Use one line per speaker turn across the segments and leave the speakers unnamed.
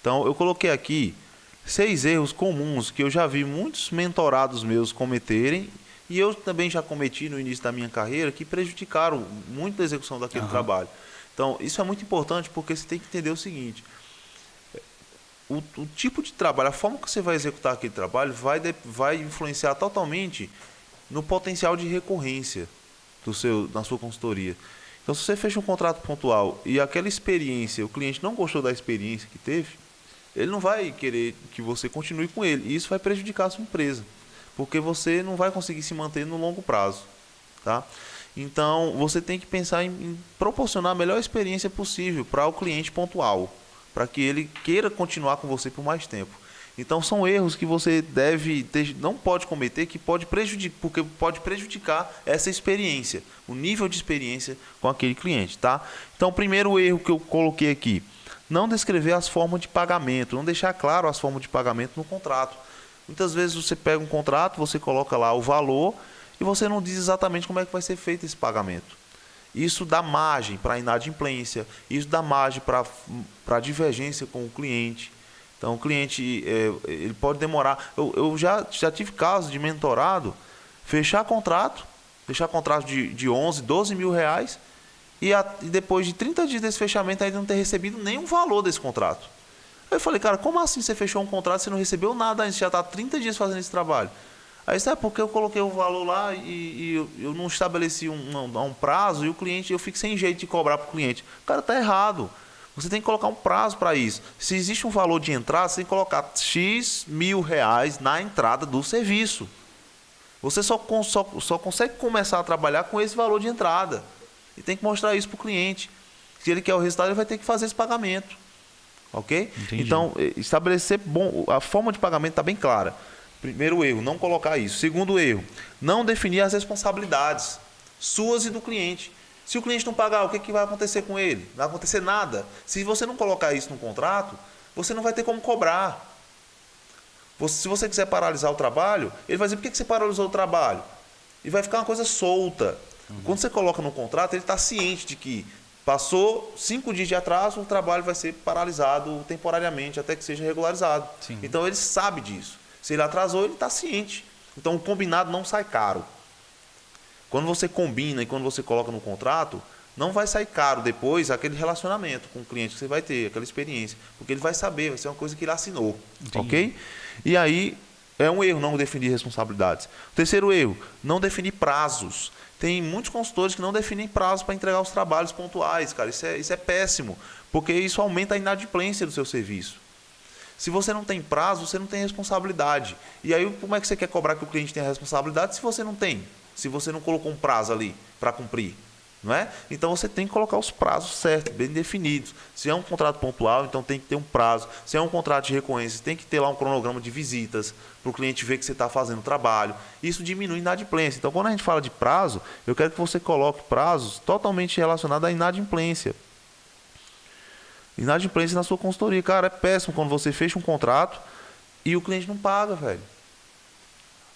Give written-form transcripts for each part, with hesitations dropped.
Então, eu coloquei aqui 6 erros comuns que eu já vi muitos mentorados meus cometerem e eu também já cometi no início da minha carreira, que prejudicaram muito a execução daquele trabalho. Então, isso é muito importante porque você tem que entender o seguinte: o tipo de trabalho, a forma que você vai executar aquele trabalho vai influenciar totalmente no potencial de recorrência na sua consultoria. Então, se você fecha um contrato pontual e aquela experiência, o cliente não gostou da experiência que teve, ele não vai querer que você continue com ele. E isso vai prejudicar a sua empresa, porque você não vai conseguir se manter no longo prazo. Tá? Então, você tem que pensar em proporcionar a melhor experiência possível para o cliente pontual, para que ele queira continuar com você por mais tempo. Então, são erros que você não pode cometer, que pode prejudicar, porque pode prejudicar essa experiência, o nível de experiência com aquele cliente. Tá? Então, o primeiro erro que eu coloquei aqui: não descrever as formas de pagamento, não deixar claro as formas de pagamento no contrato. Muitas vezes você pega um contrato, você coloca lá o valor e você não diz exatamente como é que vai ser feito esse pagamento. Isso dá margem para inadimplência, isso dá margem para divergência com o cliente. Então, o cliente ele pode demorar. Eu já tive casos de mentorado fechar contrato de 11, 12 mil reais e depois de 30 dias desse fechamento ainda não ter recebido nenhum valor desse contrato. Aí eu falei: cara, como assim você fechou um contrato e você não recebeu nada ainda? Você já está 30 dias fazendo esse trabalho. Aí isso é porque eu coloquei o valor lá e eu não estabeleci um prazo e o cliente, eu fico sem jeito de cobrar para o cliente. O cara está errado. Você tem que colocar um prazo para isso. Se existe um valor de entrada, você tem que colocar X mil reais na entrada do serviço. Você só consegue começar a trabalhar com esse valor de entrada. E tem que mostrar isso para o cliente. Se ele quer o resultado, ele vai ter que fazer esse pagamento. Ok?
Entendi.
Então, estabelecer a forma de pagamento está bem clara. Primeiro erro, não colocar isso. Segundo erro, não definir as responsabilidades suas e do cliente. Se o cliente não pagar, o que vai acontecer com ele? Não vai acontecer nada. Se você não colocar isso no contrato, você não vai ter como cobrar. Se você quiser paralisar o trabalho, ele vai dizer: por que você paralisou o trabalho? E vai ficar uma coisa solta. Quando você coloca no contrato, ele está ciente de que passou 5 dias de atraso, o trabalho vai ser paralisado temporariamente até que seja regularizado.
Sim.
Então, ele sabe disso. Se ele atrasou, ele está ciente. Então, o combinado não sai caro. Quando você combina e quando você coloca no contrato, não vai sair caro depois aquele relacionamento com o cliente que você vai ter, aquela experiência. Porque ele vai saber, vai ser uma coisa que ele assinou.
Entendi.
Ok? E aí, é um erro não definir responsabilidades. Terceiro erro, não definir prazos. Tem muitos consultores que não definem prazo para entregar os trabalhos pontuais, cara. Isso é péssimo, porque isso aumenta a inadimplência do seu serviço. Se você não tem prazo, você não tem responsabilidade. E aí, como é que você quer cobrar que o cliente tenha responsabilidade se você não tem? Se você não colocou um prazo ali para cumprir, não é? Então, você tem que colocar os prazos certos, bem definidos. Se é um contrato pontual, então tem que ter um prazo. Se é um contrato de recorrência, tem que ter lá um cronograma de visitas para o cliente ver que você está fazendo o trabalho. Isso diminui a inadimplência. Então, quando a gente fala de prazo, eu quero que você coloque prazos totalmente relacionados à inadimplência. Inadimplência na sua consultoria. Cara, é péssimo quando você fecha um contrato e o cliente não paga, velho.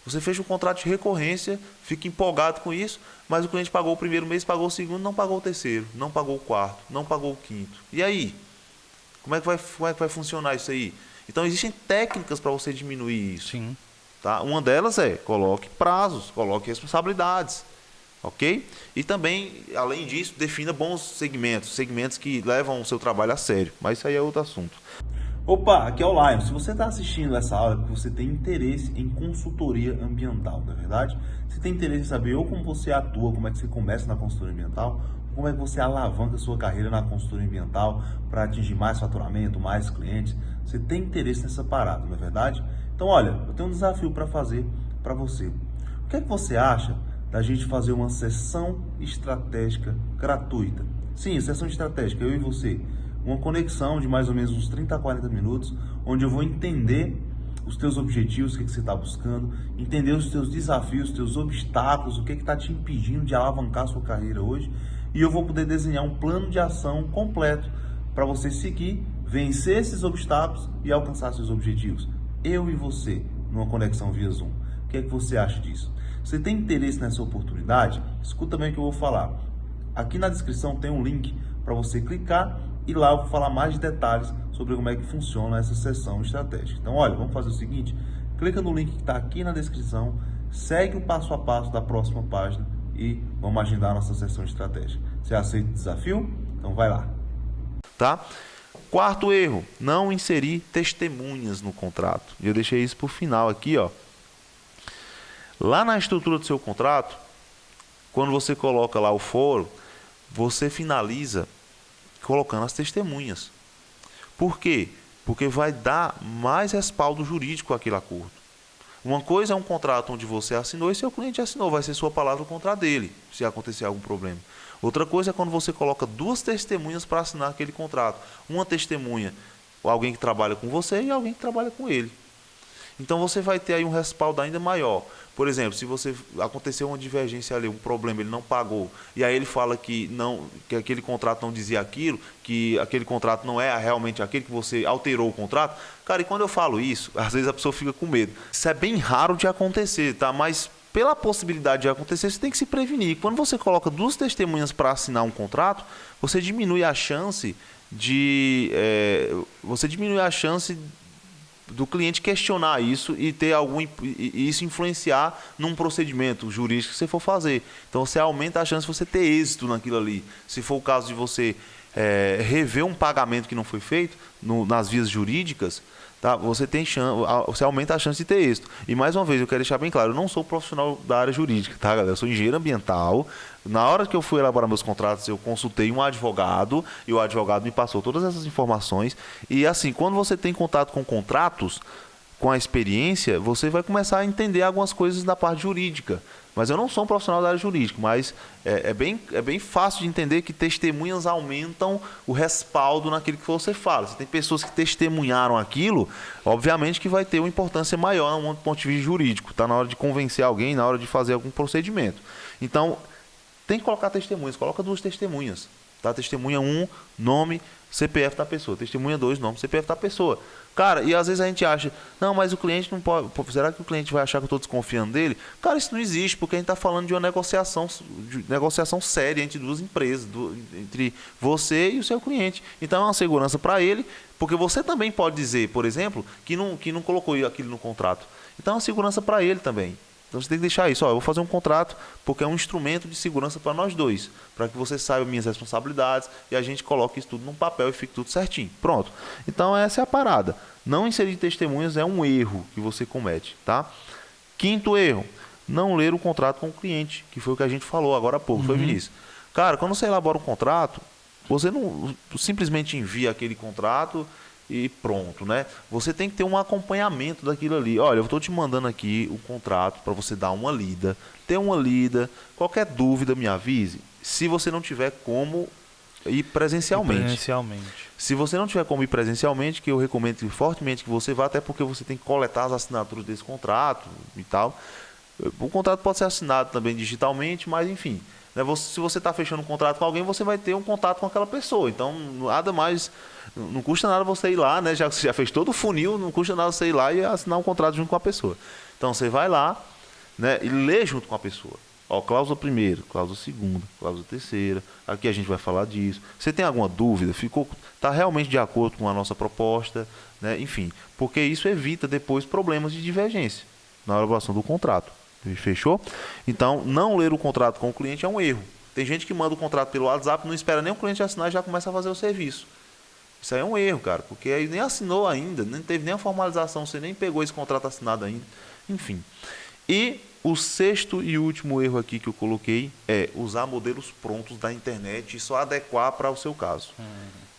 Você fecha um contrato de recorrência, fica empolgado com isso, mas o cliente pagou o primeiro mês, pagou o segundo, não pagou o terceiro, não pagou o quarto, não pagou o quinto. E aí? Como é que vai funcionar isso aí? Então, existem técnicas para você diminuir isso.
Sim.
Tá? Uma delas é: coloque prazos, coloque responsabilidades. Ok? E também, além disso, defina bons segmentos que levam o seu trabalho a sério. Mas isso aí é outro assunto. Opa, aqui é o Lion. Se você está assistindo essa aula, é porque você tem interesse em consultoria ambiental, não é verdade? Você tem interesse em saber ou como você atua, como é que você começa na consultoria ambiental, ou como é que você alavanca a sua carreira na consultoria ambiental para atingir mais faturamento, mais clientes. Você tem interesse nessa parada, não é verdade? Então, olha, eu tenho um desafio para fazer para você. O que é que você acha da gente fazer uma sessão estratégica gratuita? Sim, sessão estratégica, eu e você. Uma conexão de mais ou menos uns 30 a 40 minutos, onde eu vou entender os teus objetivos, o que você está buscando, entender os teus desafios, os teus obstáculos, o que está te impedindo de alavancar a sua carreira hoje, e eu vou poder desenhar um plano de ação completo para você seguir, vencer esses obstáculos e alcançar seus objetivos. Eu e você, numa conexão via Zoom. O que é que você acha disso? Você tem interesse nessa oportunidade? Escuta bem o que eu vou falar. Aqui na descrição tem um link para você clicar e lá eu vou falar mais de detalhes sobre sobre como é que funciona essa sessão estratégica. Então, olha, vamos fazer o seguinte, clica no link que está aqui na descrição, segue o passo a passo da próxima página e vamos agendar a nossa sessão estratégica. Você aceita o desafio? Então vai lá. Tá? Quarto erro, não inserir testemunhas no contrato. Eu deixei isso por final aqui, ó. Lá na estrutura do seu contrato, quando você coloca lá o foro, você finaliza colocando as testemunhas. Por quê? Porque vai dar mais respaldo jurídico àquele acordo. Uma coisa é um contrato onde você assinou e seu cliente assinou, vai ser sua palavra contra a dele, se acontecer algum problema. Outra coisa é quando você coloca duas testemunhas para assinar aquele contrato. Uma testemunha, alguém que trabalha com você e alguém que trabalha com ele. Então você vai ter aí um respaldo ainda maior. Por exemplo, se você aconteceu uma divergência ali, um problema, ele não pagou, e aí ele fala que aquele contrato não dizia aquilo, que aquele contrato não é realmente aquele, que você alterou o contrato. Cara, e quando eu falo isso, às vezes a pessoa fica com medo. Isso é bem raro de acontecer, tá? Mas pela possibilidade de acontecer, você tem que se prevenir. Quando você coloca duas testemunhas para assinar um contrato, você diminui a chance do cliente questionar isso e ter isso influenciar num procedimento jurídico que você for fazer. Então você aumenta a chance de você ter êxito naquilo ali. Se for o caso de você rever um pagamento que não foi feito nas vias jurídicas, tá? Você aumenta a chance de ter êxito. E mais uma vez, eu quero deixar bem claro, eu não sou profissional da área jurídica, tá, galera? Eu sou engenheiro ambiental. Na hora que eu fui elaborar meus contratos, eu consultei um advogado e o advogado me passou todas essas informações. E assim, quando você tem contato com contratos, com a experiência, você vai começar a entender algumas coisas da parte jurídica. Mas eu não sou um profissional da área jurídica, mas é bem fácil de entender que testemunhas aumentam o respaldo naquilo que você fala. Se tem pessoas que testemunharam aquilo, obviamente que vai ter uma importância maior no ponto de vista jurídico. Está na hora de convencer alguém, na hora de fazer algum procedimento. Então, tem que colocar testemunhas, coloca duas testemunhas. Tá? Testemunha 1, nome, CPF da pessoa. Testemunha 2, nome, CPF da pessoa. Cara, e às vezes a gente acha, não, mas o cliente não pode. Será que o cliente vai achar que eu estou desconfiando dele? Cara, isso não existe, porque a gente está falando de uma negociação séria entre duas empresas, entre você e o seu cliente. Então é uma segurança para ele, porque você também pode dizer, por exemplo, que não colocou aquilo no contrato. Então é uma segurança para ele também. Então você tem que deixar isso, eu vou fazer um contrato porque é um instrumento de segurança para nós dois, para que você saiba minhas responsabilidades e a gente coloque isso tudo num papel e fique tudo certinho. Pronto. Então essa é a parada. Não inserir testemunhas é um erro que você comete, tá? Quinto erro, não ler o contrato com o cliente, que foi o que a gente falou agora há pouco, foi, Vinícius? Cara, quando você elabora um contrato, você não simplesmente envia aquele contrato e pronto, né? Você tem que ter um acompanhamento daquilo ali. Olha, eu estou te mandando aqui o contrato para você dar uma lida, ter uma lida. Qualquer dúvida, me avise. Se você não tiver como ir presencialmente. Se você não tiver como ir presencialmente, que eu recomendo fortemente que você vá, até porque você tem que coletar as assinaturas desse contrato e tal. O contrato pode ser assinado também digitalmente, mas enfim. Se você está fechando um contrato com alguém, você vai ter um contato com aquela pessoa. Então, nada mais, não custa nada você ir lá, né? Já que você já fez todo o funil, não custa nada você ir lá e assinar um contrato junto com a pessoa. Então, você vai lá, né, e lê junto com a pessoa. Ó, cláusula primeira, cláusula segunda, cláusula terceira. Aqui a gente vai falar disso. Você tem alguma dúvida? Está realmente de acordo com a nossa proposta? Né? Enfim, porque isso evita depois problemas de divergência na elaboração do contrato. Fechou? Então, não ler o contrato com o cliente é um erro. Tem gente que manda o contrato pelo WhatsApp, não espera nem o cliente assinar e já começa a fazer o serviço. Isso aí é um erro, cara, porque aí nem assinou ainda, nem teve nem a formalização, você nem pegou esse contrato assinado ainda. Enfim. E o sexto e último erro aqui que eu coloquei é usar modelos prontos da internet e só adequar para o seu caso.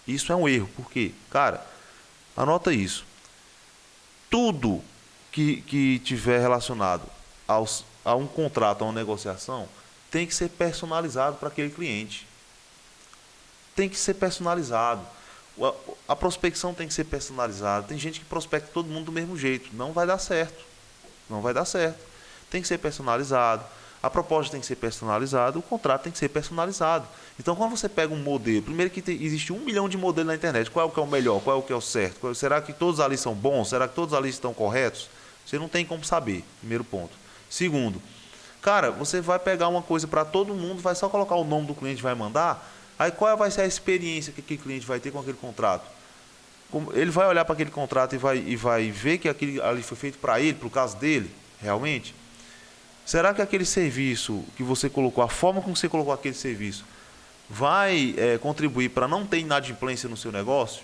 Isso é um erro, porque, cara, anota isso. Tudo que tiver relacionado a um contrato, a uma negociação, tem que ser personalizado para aquele cliente. Tem que ser personalizado. A prospecção tem que ser personalizada. Tem gente que prospecta todo mundo do mesmo jeito. Não vai dar certo. Não vai dar certo. Tem que ser personalizado. A proposta tem que ser personalizada. O contrato tem que ser personalizado. Então, quando você pega um modelo, primeiro que existe 1 milhão de modelos na internet. Qual é o que é o melhor? Qual é o que é o certo? Será que todos ali são bons? Será que todos ali estão corretos? Você não tem como saber. Primeiro ponto. Segundo, cara, você vai pegar uma coisa para todo mundo, vai só colocar o nome do cliente e vai mandar, aí qual vai ser a experiência que aquele cliente vai ter com aquele contrato? Ele vai olhar para aquele contrato e vai ver que aquilo ali foi feito para ele, para o caso dele, realmente? Será que aquele serviço que você colocou, a forma como você colocou aquele serviço, vai contribuir para não ter inadimplência no seu negócio?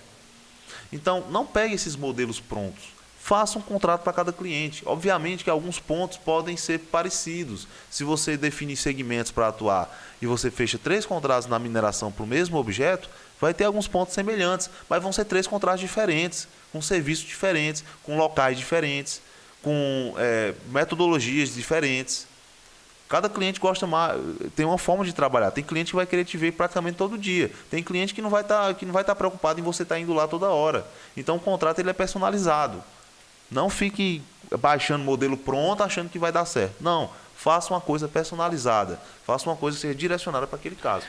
Então, não pegue esses modelos prontos. Faça um contrato para cada cliente. Obviamente que alguns pontos podem ser parecidos. Se você definir segmentos para atuar e você fecha 3 contratos na mineração para o mesmo objeto, vai ter alguns pontos semelhantes, mas vão ser 3 contratos diferentes, com serviços diferentes, com locais diferentes, com metodologias diferentes. Cada cliente gosta mais, tem uma forma de trabalhar. Tem cliente que vai querer te ver praticamente todo dia. Tem cliente que não vai estar preocupado em você estar indo lá toda hora. Então o contrato ele é personalizado. Não fique baixando modelo pronto achando que vai dar certo. Não, faça uma coisa personalizada. Faça uma coisa que seja direcionada para aquele caso.